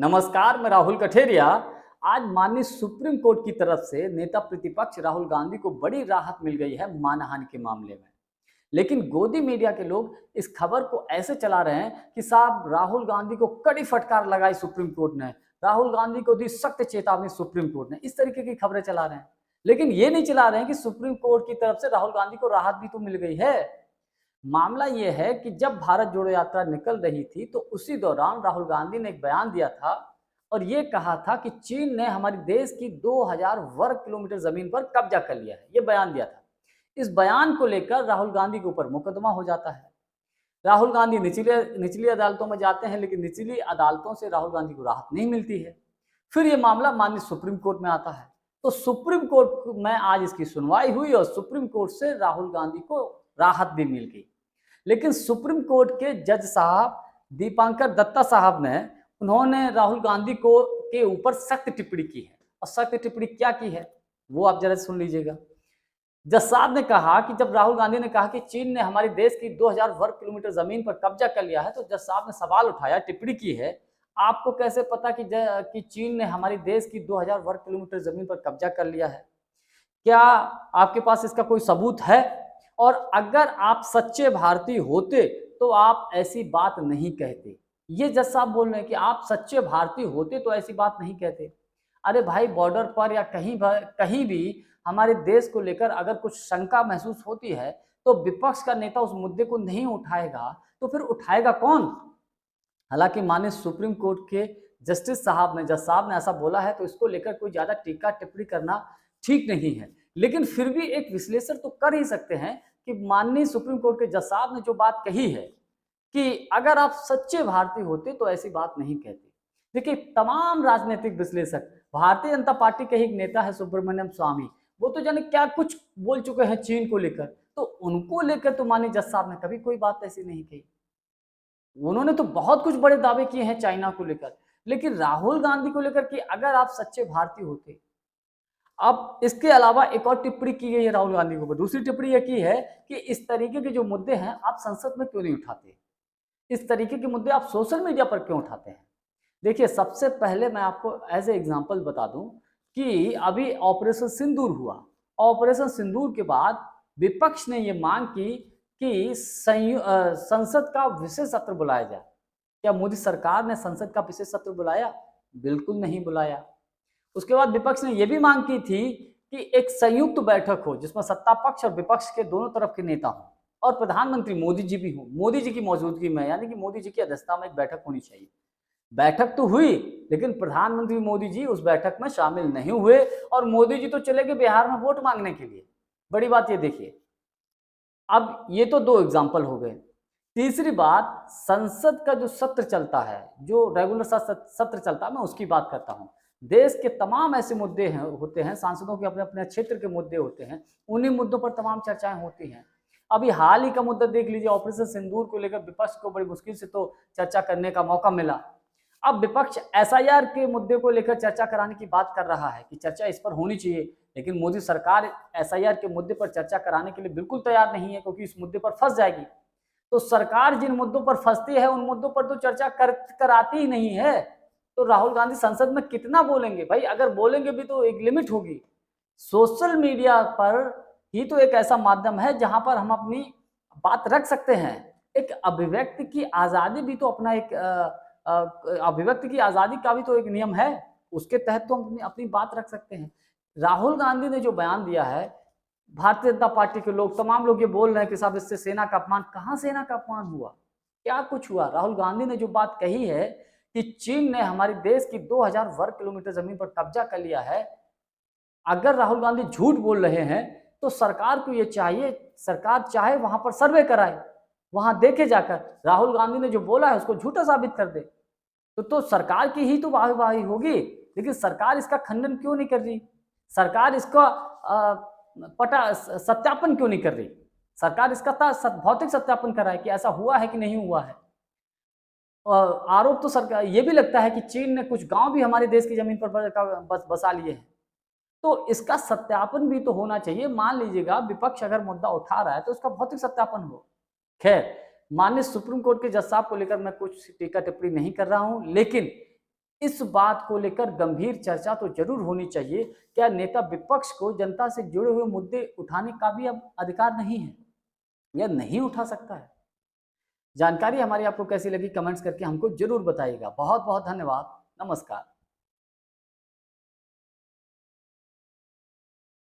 नमस्कार, मैं राहुल कठेरिया। आज माननीय सुप्रीम कोर्ट की तरफ से नेता प्रतिपक्ष राहुल गांधी को बड़ी राहत मिल गई है मानहानि के मामले में। लेकिन गोदी मीडिया के लोग इस खबर को ऐसे चला रहे हैं कि साहब राहुल गांधी को कड़ी फटकार लगाई सुप्रीम कोर्ट ने, राहुल गांधी को दी सख्त चेतावनी सुप्रीम कोर्ट ने। इस तरीके की खबरें चला रहे हैं, लेकिन ये नहीं चला रहे हैं कि सुप्रीम कोर्ट की तरफ से राहुल गांधी को राहत भी तो मिल गई है। मामला ये है कि जब भारत जोड़ो यात्रा निकल रही थी तो उसी दौरान राहुल गांधी ने एक बयान दिया था और ये कहा था कि चीन ने हमारे देश की 2000 वर्ग किलोमीटर जमीन पर कब्जा कर लिया है। ये बयान दिया था। इस बयान को लेकर राहुल गांधी के ऊपर मुकदमा हो जाता है। राहुल गांधी निचली अदालतों में जाते हैं, लेकिन निचली अदालतों से राहुल गांधी को राहत नहीं मिलती है। फिर ये मामला माननीय सुप्रीम कोर्ट में आता है। तो सुप्रीम कोर्ट में आज इसकी सुनवाई हुई और सुप्रीम कोर्ट से राहुल गांधी को राहत भी मिल गई। लेकिन सुप्रीम कोर्ट के जज साहब दीपांकर दत्ता साहब ने उन्होंने राहुल गांधी को के ऊपर सख्त टिप्पणी की है। और सख्त टिप्पणी क्या की है वो आप जरा सुन लीजिएगा। जज साहब ने कहा कि जब राहुल गांधी ने कहा कि चीन ने हमारे देश की 2000 वर्ग किलोमीटर जमीन पर कब्जा कर लिया है, तो जज साहब ने सवाल उठाया, टिप्पणी की है, आपको कैसे पता कि चीन ने हमारे देश की 2000 वर्ग किलोमीटर जमीन पर कब्जा कर लिया है? क्या आपके पास इसका कोई सबूत है? और अगर आप सच्चे भारतीय होते तो आप ऐसी बात नहीं कहते। ये जज साहब बोल रहे हैं कि आप सच्चे भारतीय होते तो ऐसी बात नहीं कहते। अरे भाई, बॉर्डर पर या कहीं भी हमारे देश को लेकर अगर कुछ शंका महसूस होती है तो विपक्ष का नेता उस मुद्दे को नहीं उठाएगा तो फिर उठाएगा कौन? हालांकि माननीय सुप्रीम कोर्ट के जज साहब ने ऐसा बोला है, तो इसको लेकर कोई ज्यादा टीका टिप्पणी करना ठीक नहीं है। लेकिन फिर भी एक विश्लेषण तो कर ही सकते हैं कि माननीय सुप्रीम कोर्ट के जज साहब ने जो बात कही है कि अगर आप सच्चे भारतीय होते तो ऐसी बात नहीं कहते। देखिए, तमाम राजनीतिक विश्लेषक, भारतीय जनता पार्टी के ही एक नेता है सुब्रमण्यम स्वामी, वो तो जाने क्या कुछ बोल चुके हैं चीन को लेकर। तो उनको लेकर तो माननीय जज साहब ने कभी कोई बात ऐसी नहीं कही। उन्होंने तो बहुत कुछ बड़े दावे किए हैं चाइना को लेकर, लेकिन राहुल गांधी को लेकर कि अगर आप सच्चे भारतीय होते। अब इसके अलावा एक और टिप्पणी की गई है राहुल गांधी के ऊपर। दूसरी टिप्पणी यह की है कि इस तरीके के जो मुद्दे हैं आप संसद में क्यों नहीं उठाते, इस तरीके के मुद्दे आप सोशल मीडिया पर क्यों उठाते हैं? देखिए, सबसे पहले मैं आपको एज ए एग्जांपल बता दूं कि अभी ऑपरेशन सिंदूर हुआ। ऑपरेशन सिंदूर के बाद विपक्ष ने ये मांग की कि संसद का विशेष सत्र बुलाया जाए। क्या मोदी सरकार ने संसद का विशेष सत्र बुलाया? बिल्कुल नहीं बुलाया। उसके बाद विपक्ष ने यह भी मांग की थी कि एक संयुक्त बैठक हो जिसमें सत्ता पक्ष और विपक्ष के दोनों तरफ के नेता हों और प्रधानमंत्री मोदी जी भी हों। मोदी जी की मौजूदगी में, यानी कि मोदी जी की अध्यक्षता में एक बैठक होनी चाहिए। बैठक तो हुई, लेकिन प्रधानमंत्री मोदी जी उस बैठक में शामिल नहीं हुए और मोदी जी तो चले गए बिहार में वोट मांगने के लिए। बड़ी बात ये देखिए। अब ये तो दो एग्जाम्पल हो गए। तीसरी बात, संसद का जो सत्र चलता है, जो रेगुलर सत्र चलता है, मैं उसकी बात करता हूँ। देश के तमाम ऐसे मुद्दे होते हैं, सांसदों के अपने अपने क्षेत्र के मुद्दे होते हैं, उन्हीं मुद्दों पर तमाम चर्चाएं होती हैं। अभी हाल ही का मुद्दा देख लीजिए, ऑपरेशन सिंदूर को लेकर विपक्ष को बड़ी मुश्किल से तो चर्चा करने का मौका मिला। अब विपक्ष एसआईआर के मुद्दे को लेकर चर्चा कराने की बात कर रहा है कि चर्चा इस पर होनी चाहिए, लेकिन मोदी सरकार एसआईआर के मुद्दे पर चर्चा कराने के लिए बिल्कुल तैयार नहीं है, क्योंकि इस मुद्दे पर फंस जाएगी। तो सरकार जिन मुद्दों पर फंसती है उन मुद्दों पर तो चर्चा कराती ही नहीं है। तो राहुल गांधी संसद में कितना बोलेंगे भाई? अगर बोलेंगे भी तो एक लिमिट होगी। सोशल मीडिया पर ही तो एक ऐसा माध्यम है जहां पर हम अपनी बात रख सकते हैं। एक अभिव्यक्ति की आजादी भी तो अपना एक अभिव्यक्ति की आजादी का भी तो एक नियम है, उसके तहत तो हम अपनी बात रख सकते हैं। राहुल गांधी ने जो बयान दिया है, भारतीय जनता पार्टी के लोग, तमाम लोग ये बोल रहे हैं कि साहब इससे सेना का अपमान। कहाँ सेना का अपमान हुआ? क्या कुछ हुआ? राहुल गांधी ने जो बात कही है कि चीन ने हमारे देश की 2000 वर्ग किलोमीटर जमीन पर कब्जा कर लिया है, अगर राहुल गांधी झूठ बोल रहे हैं तो सरकार को ये चाहिए, सरकार चाहे वहां पर सर्वे कराए, वहां देखे जाकर राहुल गांधी ने जो बोला है उसको झूठा साबित कर दे, तो सरकार की ही तो वाहवाही होगी। लेकिन सरकार इसका खंडन क्यों नहीं कर रही? सरकार इसका सत्यापन क्यों नहीं कर रही? सरकार इसका भौतिक सत्यापन कराए कि ऐसा हुआ है कि नहीं हुआ है। आरोप तो सरकार ये भी लगता है कि चीन ने कुछ गांव भी हमारे देश की जमीन पर बसा लिए हैं, तो इसका सत्यापन भी तो होना चाहिए। मान लीजिएगा विपक्ष अगर मुद्दा उठा रहा है तो उसका भौतिक सत्यापन हो। खैर, माननीय सुप्रीम कोर्ट के जज साहब को लेकर मैं कुछ टीका टिप्पणी नहीं कर रहा हूं, लेकिन इस बात को लेकर गंभीर चर्चा तो जरूर होनी चाहिए। क्या नेता विपक्ष को जनता से जुड़े हुए मुद्दे उठाने का भी अब अधिकार नहीं है, या नहीं उठा सकता है? जानकारी हमारी आपको कैसी लगी कमेंट्स करके हमको जरूर बताइएगा। बहुत बहुत धन्यवाद। नमस्कार।